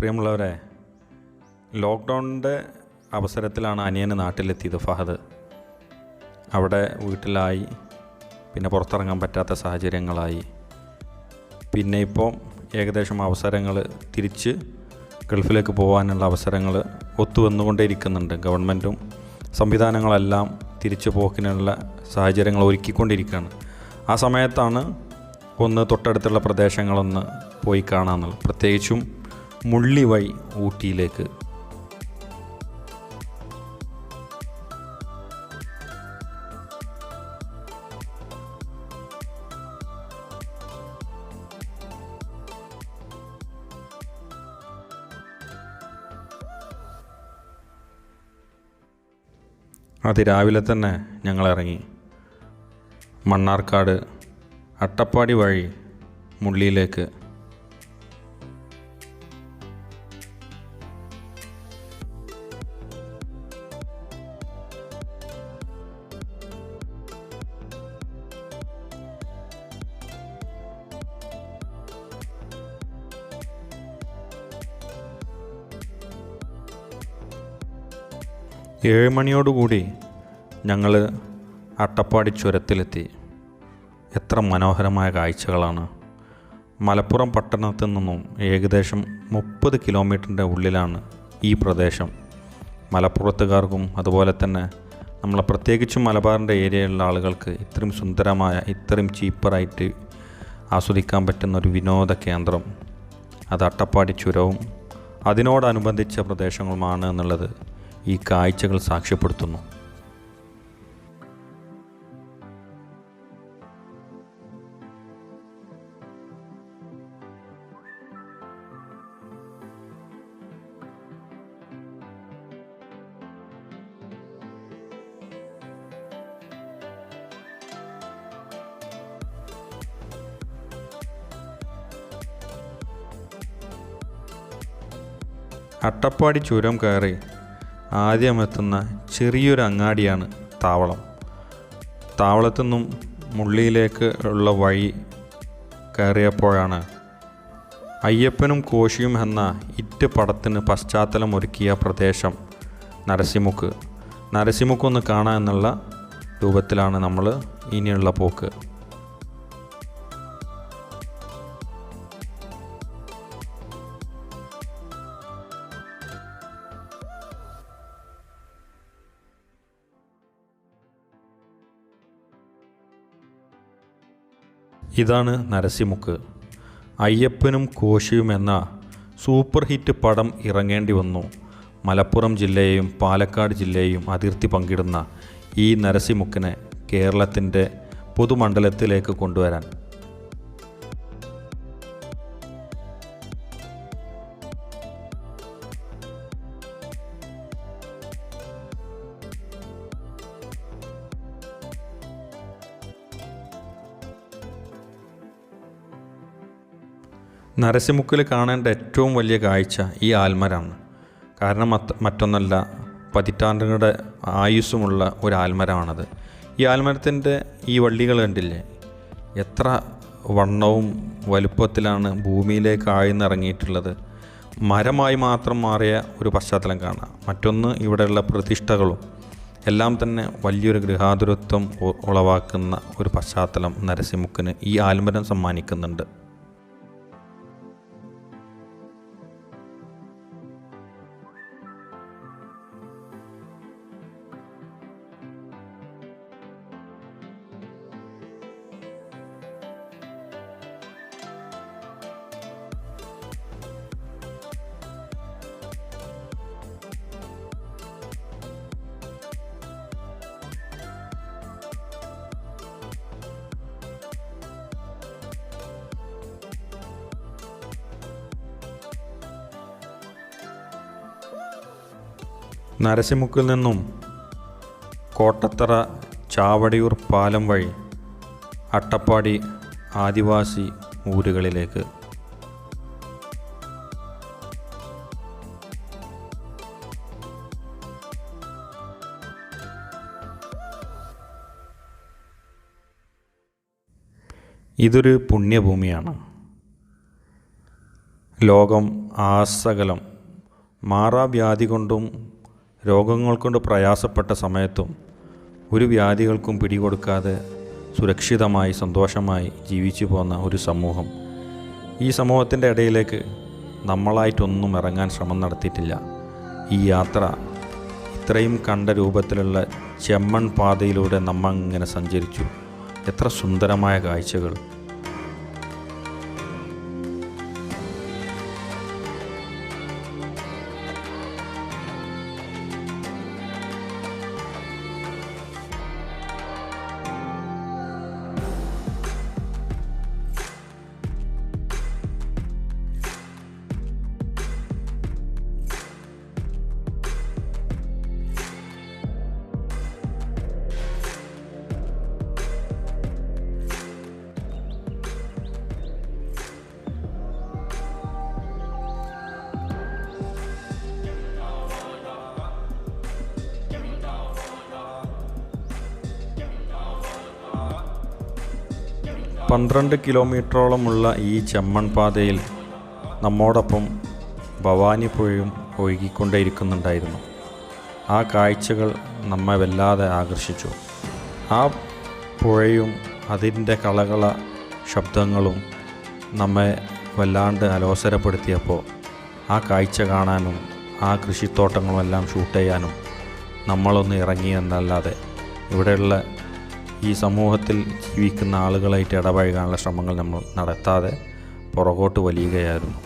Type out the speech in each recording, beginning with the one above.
പ്രിയമുള്ളവരെ, ലോക്ക്ഡൗണിൻ്റെ അവസരത്തിലാണ് അനിയന് നാട്ടിലെത്തിയത് ഫഹദ്. അവിടെ വീട്ടിലായി, പിന്നെ പുറത്തിറങ്ങാൻ പറ്റാത്ത സാഹചര്യങ്ങളായി. പിന്നെ ഇപ്പോൾ ഏകദേശം അവസരങ്ങൾ തിരിച്ച് ഗൾഫിലേക്ക് പോകാനുള്ള അവസരങ്ങൾ ഒത്തുവന്നുകൊണ്ടേയിരിക്കുന്നുണ്ട്. ഗവൺമെൻറ്റും സംവിധാനങ്ങളെല്ലാം തിരിച്ചു പോക്കിനുള്ള സാഹചര്യങ്ങൾ ഒരുക്കിക്കൊണ്ടിരിക്കുകയാണ്. ആ സമയത്താണ് ഒന്ന് തൊട്ടടുത്തുള്ള പ്രദേശങ്ങളൊന്ന് പോയി കാണാമെന്നുള്ളത്, പ്രത്യേകിച്ചും മുള്ളി വഴി ഊട്ടിയിലേക്ക്. അതിരാവിലെ തന്നെ ഞങ്ങൾ ഇറങ്ങി. മണ്ണാർക്കാട് അട്ടപ്പാടി വഴി മുള്ളിയിലേക്ക്. ഏഴുമണിയോടുകൂടി ഞങ്ങൾ അട്ടപ്പാടി ചുരത്തിലെത്തി. എത്ര മനോഹരമായ കാഴ്ചകളാണ്! മലപ്പുറം പട്ടണത്തിൽ നിന്നും ഏകദേശം 30 കിലോമീറ്ററിൻ്റെ ഉള്ളിലാണ് ഈ പ്രദേശം. മലപ്പുറത്തുകാർക്കും അതുപോലെ തന്നെ നമ്മളെ പ്രത്യേകിച്ചും മലബാറിൻ്റെ ഏരിയയിലുള്ള ആളുകൾക്ക് ഇത്രയും സുന്ദരമായ, ഇത്രയും ചീപ്പറായിട്ട് ആസ്വദിക്കാൻ പറ്റുന്ന ഒരു വിനോദ കേന്ദ്രം അത് അട്ടപ്പാടി ചുരവും അതിനോടനുബന്ധിച്ച പ്രദേശങ്ങളുമാണ് എന്നുള്ളത് ഈ കാഴ്ചകൾ സാക്ഷ്യപ്പെടുത്തുന്നു. അട്ടപ്പാടി ചുരം കയറി ആദ്യം എത്തുന്ന ചെറിയൊരു അങ്ങാടിയാണ് താവളം. താവളത്തു നിന്നും മുള്ളിയിലേക്ക് ഉള്ള വഴി കയറിയപ്പോഴാണ് അയ്യപ്പനും കോശിയും എന്ന ഇറ്റ് പടത്തിന് പശ്ചാത്തലം ഒരുക്കിയ പ്രദേശം നരസിമുക്കൊന്ന് കാണാൻ എന്നുള്ള രൂപത്തിലാണ് നമ്മൾ ഇനിയുള്ള പോക്ക്. ഇതാണ് നരസിമുക്ക്. അയ്യപ്പനും കോശിയും എന്ന സൂപ്പർ ഹിറ്റ് പടം ഇറങ്ങേണ്ടി വന്നു മലപ്പുറം ജില്ലയെയും പാലക്കാട് ജില്ലയെയും അതിർത്തി പങ്കിടുന്ന ഈ നരസിമുക്കിനെ കേരളത്തിൻ്റെ പൊതുമണ്ഡലത്തിലേക്ക് കൊണ്ടുവരാൻ. നരസിമുക്കിൽ കാണേണ്ട ഏറ്റവും വലിയ കാഴ്ച ഈ ആൽമരമാണ്. കാരണം മറ്റൊന്നല്ല, പതിറ്റാണ്ടുകളുടെ ആയുസ്സുമുള്ള ഒരു ആൽമരമാണത്. ഈ ആൽമരത്തിൻ്റെ ഈ വള്ളികൾ കണ്ടില്ലേ, എത്ര വണ്ണവും വലുപ്പത്തിലാണ് ഭൂമിയിലേക്ക് ആഴ്ന്നിറങ്ങിയിട്ടുള്ളത്. മരമായി മാത്രം മാറിയ ഒരു പശ്ചാത്തലം കാണാം. മറ്റൊന്ന്, ഇവിടെയുള്ള പ്രതിഷ്ഠകളും എല്ലാം തന്നെ വലിയൊരു ഗൃഹാതുരത്വം ഉളവാക്കുന്ന ഒരു പശ്ചാത്തലം നരസിമുക്കിന് ഈ ആൽമരം സമ്മാനിക്കുന്നുണ്ട്. നരസിമുക്കിൽ നിന്നും കോട്ടത്തറ ചാവടിയൂർ പാലം വഴി അട്ടപ്പാടി ആദിവാസി ഊരുകളിലേക്ക്. ഇതൊരു പുണ്യഭൂമിയാണ്. ലോകം ആസകലം മാറാവ്യാധി കൊണ്ടും രോഗങ്ങൾ കൊണ്ട് പ്രയാസപ്പെട്ട സമയത്തും ഒരു വ്യാധികൾക്കും പിടികൊടുക്കാതെ സുരക്ഷിതമായി സന്തോഷമായി ജീവിച്ചു പോന്ന ഒരു സമൂഹം. ഈ സമൂഹത്തിൻ്റെ ഇടയിലേക്ക് നമ്മളായിട്ടൊന്നും ഇറങ്ങാൻ ശ്രമം നടത്തിയിട്ടില്ല. ഈ യാത്ര ഇത്രയും കണ്ട രൂപത്തിലുള്ള ചെമ്മൺ പാതയിലൂടെ നമ്മൾ ഇങ്ങനെ സഞ്ചരിച്ചു. എത്ര സുന്ദരമായ കാഴ്ചകൾ! പന്ത്രണ്ട് കിലോമീറ്ററോളമുള്ള ഈ ചെമ്മൺ പാതയിൽ നമ്മോടൊപ്പം ഭവാനി പുഴയും ഒഴുകിക്കൊണ്ടേയിരിക്കുന്നുണ്ടായിരുന്നു. ആ കാഴ്ചകൾ നമ്മെ വല്ലാതെ ആകർഷിച്ചു. ആ പുഴയും അതിൻ്റെ കളകള ശബ്ദങ്ങളും നമ്മെ വല്ലാണ്ട് അലോസരപ്പെടുത്തിയപ്പോൾ ആ കാഴ്ച കാണാനും ആ കൃഷിത്തോട്ടങ്ങളുമെല്ലാം ഷൂട്ട് ചെയ്യാനും നമ്മളൊന്ന് ഇറങ്ങി എന്നല്ലാതെ ഇവിടെയുള്ള ഈ സമൂഹത്തിൽ ജീവിക്കുന്ന ആളുകളായിട്ട് ഇടപഴകാനുള്ള ശ്രമങ്ങൾ നമ്മൾ നടത്താതെ പുറകോട്ട് വലിയുകയായിരുന്നു.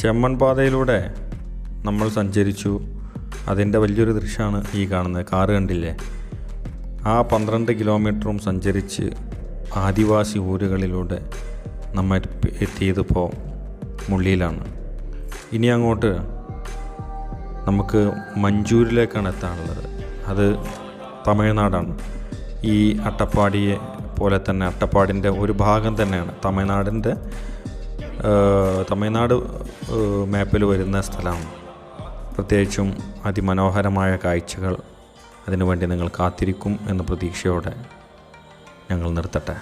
ചെമ്മൺ പാതയിലൂടെ നമ്മൾ സഞ്ചരിച്ചു. അതിൻ്റെ വലിയൊരു ദൃശ്യമാണ് ഈ കാണുന്നത്. കാറ് കണ്ടില്ലേ? ആ 12 കിലോമീറ്ററും സഞ്ചരിച്ച് ആദിവാസി ഊരുകളിലൂടെ നമ്മൾ എത്തിയതിപ്പോൾ മുള്ളിയിലാണ്. ഇനി അങ്ങോട്ട് നമുക്ക് മഞ്ചൂരിലേക്കാണ് എത്താനുള്ളത്. അത് തമിഴ്നാടാണ്. ഈ അട്ടപ്പാടിയെ പോലെ തന്നെ അട്ടപ്പാടിൻ്റെ ഒരു ഭാഗം തന്നെയാണ് തമിഴ്നാട് മാപ്പിൽ വരുന്ന സ്ഥലമാണ്. പ്രത്യേകിച്ചും അതിമനോഹരമായ കാഴ്ചകൾ അതിനുവേണ്ടി നിങ്ങൾ കാത്തിരിക്കും എന്ന പ്രതീക്ഷയോടെ ഞങ്ങൾ നിർത്തട്ടെ.